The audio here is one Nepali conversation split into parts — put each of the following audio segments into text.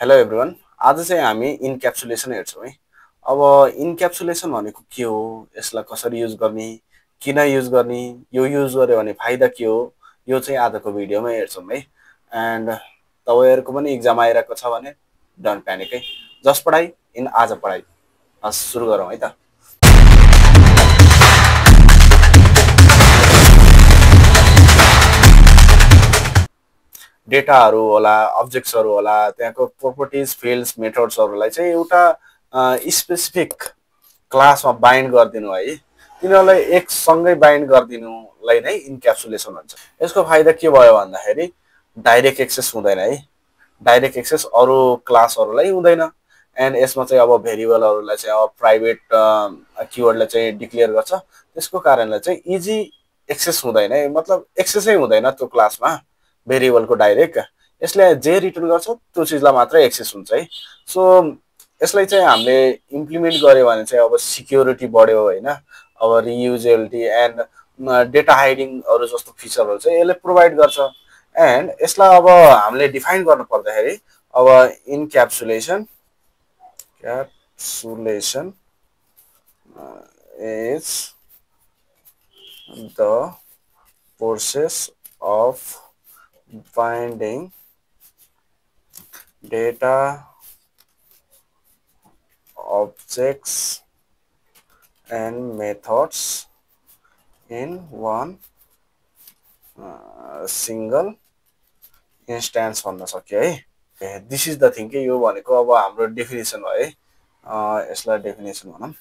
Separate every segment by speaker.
Speaker 1: Hello everyone. आज चाहिँ हामी इन्क्याप्सुलेसन हेर्छौँ है। अब इन्क्याप्सुलेसन भनेको के हो, यसलाई कसरी युज गर्ने, किन युज गर्ने, यो युज गर्यो भने फाइदा के हो, यो चाहिँ आजको भिडियोमा हेर्छौँ है। एन्ड तपाईँहरूको पनि इक्जाम आइरहेको छ भने डोन्ट प्यानिक है। जस्ट पढाइ इन आज पढाइ। हस्, सुरु गरौँ है त। डेटाहरू होला, अब्जेक्ट्सहरू होला, त्यहाँको प्रोपर्टिज, फिल्ड्स, मेथड्सहरूलाई चाहिँ एउटा स्पेसिफिक क्लासमा बाइन्ड गरिदिनु है। तिनीहरूलाई एकसँगै बाइन्ड गरिदिनुलाई नै इन्क्याप्सुलेसन भन्छ। यसको फाइदा के भयो भन्दाखेरि डाइरेक्ट एक्सेस हुँदैन है। डाइरेक्ट एक्सेस अरू क्लासहरूलाई हुँदैन। एन्ड यसमा चाहिँ अब भेरिएबलहरूलाई चाहिँ अब प्राइभेट किवर्डले चाहिँ डिक्लेयर गर्छ। त्यसको कारणले चाहिँ इजी एक्सेस हुँदैन है, मतलब एक्सेसै हुँदैन त्यो क्लासमा भेरिएबलको डाइरेक्ट। यसले जे रिटर्न गर्छ त्यो चिजलाई मात्रै एक्सेस हुन्छ है। सो यसलाई चाहिँ हामीले इम्प्लिमेन्ट गऱ्यो भने चाहिँ अब सिक्योरिटी बढ्यो होइन। अब रियुजेबिलिटी एन्ड डेटा हाइडिङहरू जस्तो फिचरहरू चाहिँ यसले प्रोभाइड गर्छ। एन्ड यसलाई अब हामीले डिफाइन गर्नु पर्दाखेरि अब encapsulation capsulation is the process of binding data objects and methods in one single instance भन्न सक्यो है। दिस इज द थिङ के यो भनेको अब हाम्रो डेफिनेसन हो है। यसलाई डेफिनेसन भनौँ।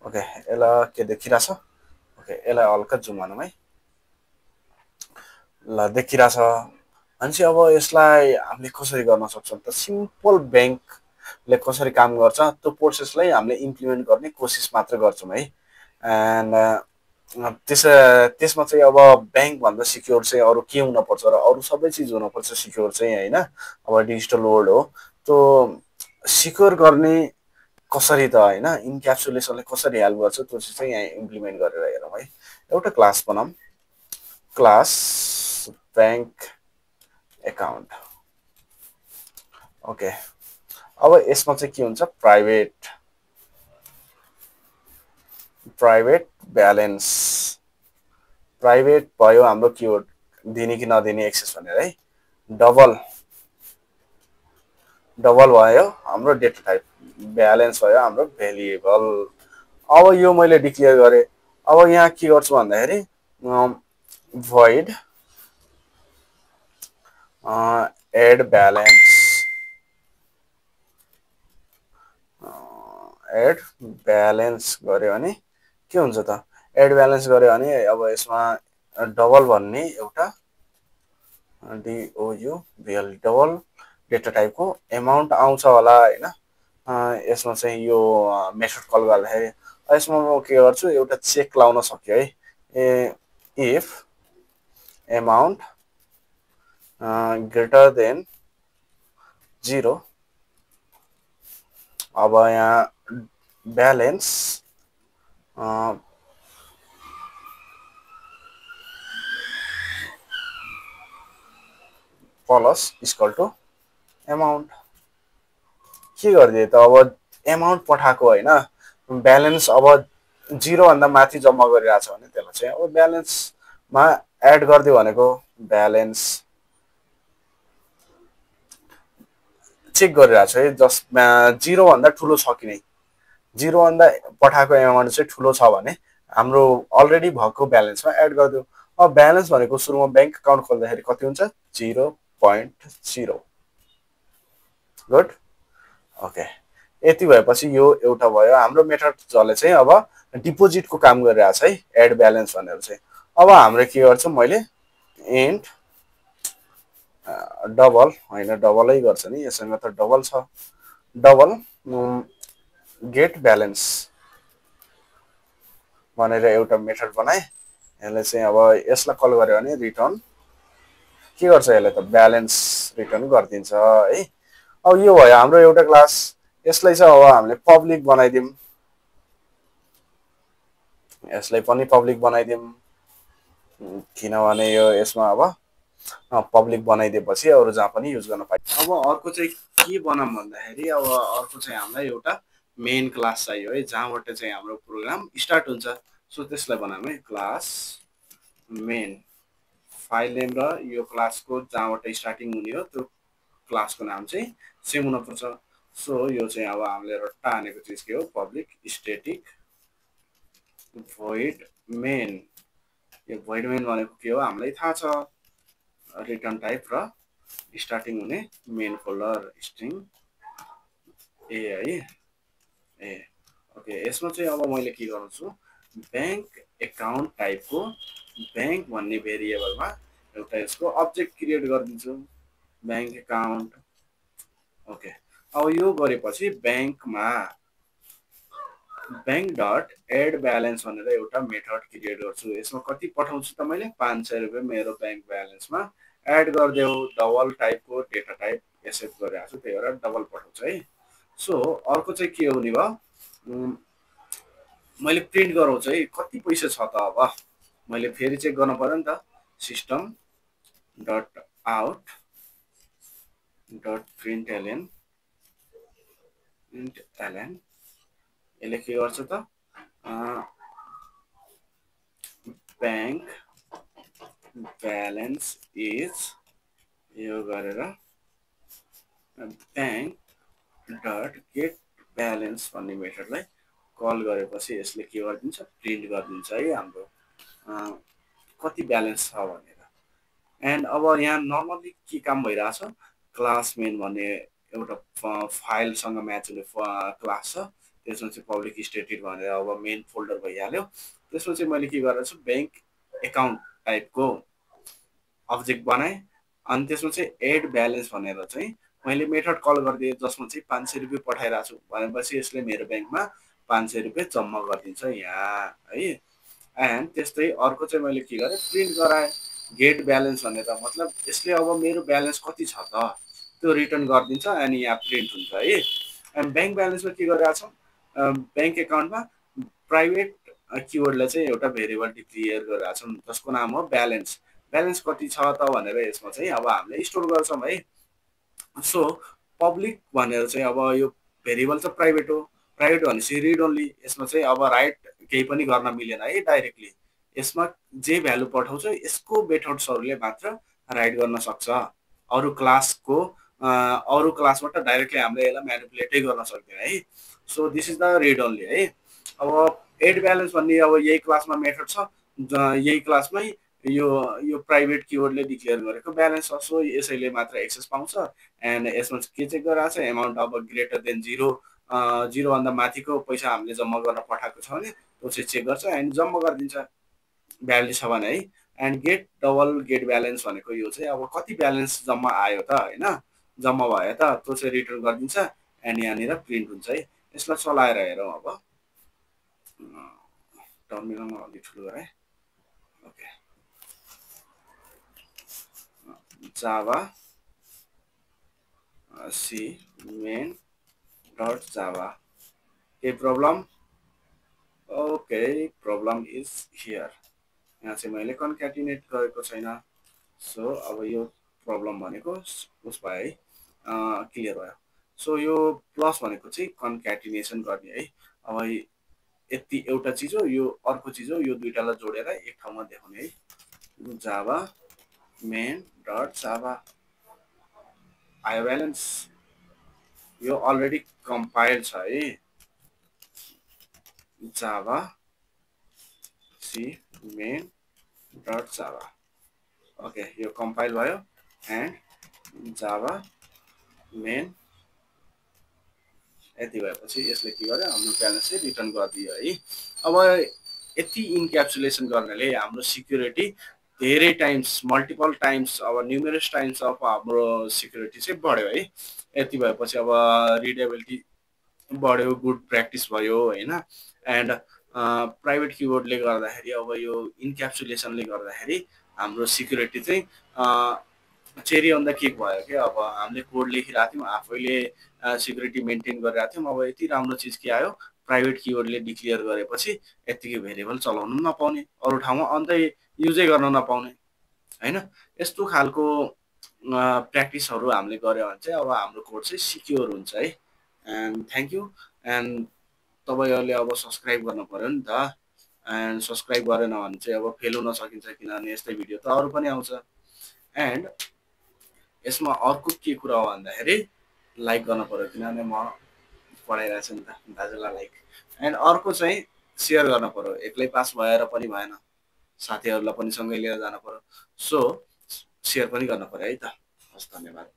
Speaker 1: ओके, यसलाई के देखिरहेछ? ओके, यसलाई हल्का जुम भनौँ है। ल, देखिरहेछ भनेपछि अब यसलाई हामीले कसरी गर्न सक्छौँ त? सिम्पल ब्याङ्कले कसरी काम गर्छ त्यो प्रोसेसलाई हामीले इम्प्लिमेन्ट गर्ने कोसिस मात्र गर्छौँ है। एन्ड त्यसमा चाहिँ अब ब्याङ्कभन्दा सिक्योर चाहिँ अरू के हुनपर्छ र अरू सबै चिज हुनपर्छ सिक्योर चाहिँ होइन। अब डिजिटल वर्ल्ड हो, त्यो सिक्योर गर्ने कसरी त होइन, इन्क्याप्सुलेसनले कसरी हेल्प गर्छ त्यो चाहिँ यहाँ इम्प्लिमेन्ट गरेर हेरौँ है। एउटा क्लास बनाऊँ, क्लास ब्याङ्क एकाउन्ट। ओके, अब यसमा चाहिँ के हुन्छ? Private balance. प्राइभेट भयो हाम्रो किवर्ड, दिने कि नदिने एक्सेस भनेर है। डबल भयो हाम्रो डेटा टाइप, ब्यालेन्स भयो हाम्रो भेरिएबल। अब यो मैले डिक्लेयर गरेँ। अब यहाँ के गर्छु भन्दाखेरि void add balance गर्यो भने के हुन्छ त? एड ब्यालेन्स गर्यो भने अब यसमा डबल भन्ने एउटा DOUBL डबल डेटा टाइपको एमाउन्ट आउँछ होला होइन। यसमा चाहिँ यो मेथड कल गर्दाखेरि यसमा म के गर्छु, एउटा चेक लाउन सक्यो है। इफ एमाउन्ट ग्रेटर देन 0, अब यहाँ balance plus equal to amount. के गरिदिए त? अब एमाउन्ट पठाएको होइन, ब्यालेन्स अब 0 भन्दा माथि जम्मा गरिरहेछ भने त्यसलाई चाहिँ अब ब्यालेन्समा एड गरिदियो भनेको ब्यालेन्स चेक गरिरहेछ है। जस्ट 0 भन्दा ठुलो छ कि नै, 0 भन्दा पठाएको एमाउन्ट चाहिँ ठुलो छ भने हाम्रो अलरेडी भएको ब्यालेन्समा एड गरिदियो। अब ब्यालेन्स भनेको सुरुमा ब्याङ्क अकाउन्ट खोल्दाखेरि कति हुन्छ? 0.0। गुड। ओके, यति भएपछि यो एउटा भयो हाम्रो मेथड जसले चाहिँ अब डिपोजिटको काम गरिरहेछ है, एड ब्यालेन्स भनेर चाहिँ। अब हाम्रो के गर्छ, मैले इन्ट डबल होइन, डबलै गर्छ नि, यसैमा त डबल छ। डबल गेट ब्यालेन्स भनेर एउटा मेथड बनाएँ। यसले चाहिँ अब यसलाई कल गर्यो भने रिटर्न के गर्छ? यसले त ब्यालेन्स रिटर्न गरिदिन्छ है। अब यो भयो हाम्रो एउटा क्लास। यसलाई चाहिँ अब हामीले पब्लिक बनाइदिउँ, यसलाई पनि पब्लिक बनाइदिउँ, किनभने यो यसमा अब पब्लिक बनाइदिएपछि अरू जहाँ पनि युज गर्न पाइन्छ। अब अर्को चाहिँ के बनाऊँ भन्दाखेरि अब अर्को चाहिँ हामीलाई एउटा मेन क्लास चाहियो है, जहाँबाट चाहिँ हाम्रो प्रोग्राम स्टार्ट हुन्छ। सो त्यसलाई बनाऊँ है, क्लास मेन फाइल नेम र यो क्लासको जहाँबाट स्टार्टिङ हुने हो त्यो क्लासको नाम चाहिँ सेम हुनुपर्छ। सो यो चाहिँ अब हामीले रट्टा हानेको चिज के हो, पब्लिक स्ट्याटिक भोइड मेन। यो भोइड मेन भनेको के हो हामीलाई थाहा छ, रिटर्न टाइप र स्टार्टिङ हुने मेन फोल्डर स्ट्रिङ ए है ए। ओके, यसमा चाहिँ अब मैले के गर्छु, ब्याङ्क एकाउन्ट टाइपको ब्याङ्क भन्ने भेरिएबलमा एउटा यसको अब्जेक्ट क्रिएट गरिदिन्छु, ब्याङ्क एकाउन्ट। ओके, अब यो गरेपछि ब्याङ्कमा ब्याङ्क डट एड ब्यालेन्स भनेर एउटा मेथड क्रिएट गर्छु। यसमा कति पठाउँछु त मैले 500 रुपियाँ मेरो ब्याङ्क ब्यालेन्समा एड गरिदेऊ। डबल टाइपको डेटा टाइप एक्सेप्ट गरिरहेको छु, त्यही भएर डबल पठाउँछु है। सो अर्को चाहिँ के हुने भयो, मैले प्रिन्ट गराउँछु है कति पैसा छ त। अब मैले फेरि चेक गर्नु पर्यो नि त, system dot out dot print LN यसले के गर्छ त, ब्याङ्क ब्यालेन्स इज यो गरेर ब्याङ्क डट गेट ब्यालेन्स भन्ने मेथडलाई कल गरेपछि यसले के गरिदिन्छ, प्रिन्ट गरिदिन्छ है हाम्रो कति ब्यालेन्स छ भनेर। एन्ड अब यहाँ नर्मली के काम भइरहेछ, क्लास मेन भन्ने एउटा फाइलसँग म्याच हुने क्लास छ, त्यसमा चाहिँ पब्लिक स्ट्याटिक भनेर अब मेन फोल्डर भइहाल्यो। त्यसमा चाहिँ मैले के गरेको छु, ब्याङ्क एकाउन्ट टाइपको अब्जेक्ट बनाएँ, अनि त्यसमा चाहिँ एड ब्यालेन्स भनेर चाहिँ मैले मेथड कल गरिदिएँ, जसमा चाहिँ 500 रुपियाँ पठाइरहेको छु भनेपछि यसले मेरो ब्याङ्कमा 500 रुपियाँ जम्मा गरिदिन्छ यहाँ है। एन्ड त्यस्तै अर्को चाहिँ मैले के गरेँ, प्रिन्ट गराएँ गेट ब्यालेन्स भनेर, मतलब यसले अब मेरो ब्यालेन्स कति छ त त्यो रिटर्न गरिदिन्छ अनि यहाँ प्रिन्ट हुन्छ है। एन्ड ब्याङ्क ब्यालेन्समा के गरिरहेको छौँ, ब्याङ्क एकाउन्टमा प्राइभेट किवर्डलाई चाहिँ एउटा भेरिएबल डिक्लेयर गरिरहेको छौँ जसको नाम हो ब्यालेन्स। ब्यालेन्स कति छ त भनेर यसमा चाहिँ अब हामीले स्टोर गर्छौँ है। सो पब्लिक भनेर चाहिँ अब यो भेरिएबल चाहिँ प्राइभेट हो, प्राइभेट भनेपछि रिड ओन्ली, यसमा चाहिँ अब राइट केही पनि गर्न मिलेन है डाइरेक्टली। यसमा जे भ्यालु पठाउँछ यसको मेथड्सहरूले मात्र राइट गर्न सक्छ, अरू क्लासबाट डाइरेक्टली हामीले यसलाई म्यानिपुलेटै गर्न सक्दैन है। So this is the read only है। अब एड ब्यालेन्स भन्ने अब यही क्लासमा मेथड छ, यही क्लासमै यो प्राइभेट किवर्डले डिक्लेयर गरेको ब्यालेन्स छ, सो यसैले मात्र एक्सेस पाउँछ। एन्ड यसमा के चेक गरिरहेको छ, एमाउन्ट अब ग्रेटर देन 0 भन्दा माथिको पैसा हामीले जम्मा गर्न पठाएको छ भने त्यो चाहिँ चेक गर्छ एन्ड जम्मा गरिदिन्छ भ्याल्यु छ भने है। एन्ड गेट ब्यालेन्स भनेको यो चाहिँ अब कति ब्यालेन्स जम्मा आयो त होइन, जम्मा भयो त त्यो चाहिँ रिटर्न गरिदिन्छ एन्ड यहाँनिर प्रिन्ट हुन्छ है। यसलाई चलाएर हेरौँ, अब टर्मिनलमा अलिक ठुलो गराएँ। Okay, Java C main dot Java, के problem, okay problem is here, यहाँ चाहिँ मैले कन्क्याटिनेट गरेको छैन। सो अब यो प्रब्लम भनेको उस भयो है, क्लियर भयो। सो यो प्लस भनेको चाहिँ कन्क्याटिनेसन गर्ने है। अब यति एउटा चिज हो, यो अर्को चिज हो, यो दुईटालाई जोडेर एक ठाउँमा देखाउने है। जावा मेन डट जावा आयो ब्यालेन्स, यो अलरेडी कम्पाइल छ है, Java C main dot Java. Okay, यो कम्पाइल भयो एन्ड जावा मेन यति भएपछि यसले के गर्यो, हाम्रो ब्यालेन्स चाहिँ रिटर्न गरिदियो है। अब यति इन्क्याप्सुलेसन गर्नाले हाम्रो सिक्युरिटी धेरै टाइम्स, मल्टिपल टाइम्स, अब न्युमेरस टाइम्स अफ हाम्रो सिक्युरिटी चाहिँ बढ्यो है। यति भएपछि अब रिडेबिलिटी बढ्यो, गुड प्र्याक्टिस भयो होइन। एन्ड प्राइभेट किबोर्डले गर्दाखेरि अब यो इन्क्याप्सुलेसनले गर्दाखेरि हाम्रो सिक्युरिटी चाहिँ चेरी अन द केक भयो क्या। अब हामीले कोड लेखिरहेको थियौँ, आफैले सिक्युरिटी मेन्टेन गरिरहेको थियौँ, अब यति राम्रो चिज के आयो, प्राइभेट किवर्डले डिक्लेयर गरेपछि यत्तिकै भेरिएबल चलाउनु पनि नपाउने, अरू ठाउँमा अन्त युजै गर्न नपाउने। होइन। यस्तो खालको प्र्याक्टिसहरू हामीले गऱ्यो भने चाहिँ अब हाम्रो कोड चाहिँ सिक्योर हुन्छ है। And thank you. एन्ड तपाईँहरूले अब सब्सक्राइब गर्नु पऱ्यो नि त। एन्ड सब्सक्राइब गरेन भने चाहिँ अब फेल हुन सकिन्छ, किनभने यस्तै भिडियो त अरू पनि आउँछ। एन्ड यसमा अर्को के कुरा हो भन्दाखेरि लाइक गर्नु पऱ्यो, किनभने म पढाइरहेको छु नि त दाजुलाई लाइक। एन्ड अर्को चाहिँ सेयर गर्नु पऱ्यो, एक्लै पास भएर पनि भएन, साथीहरूलाई पनि सँगै लिएर जानु पऱ्यो। सो सेयर पनि गर्नु पऱ्यो है त। हस्, धन्यवाद।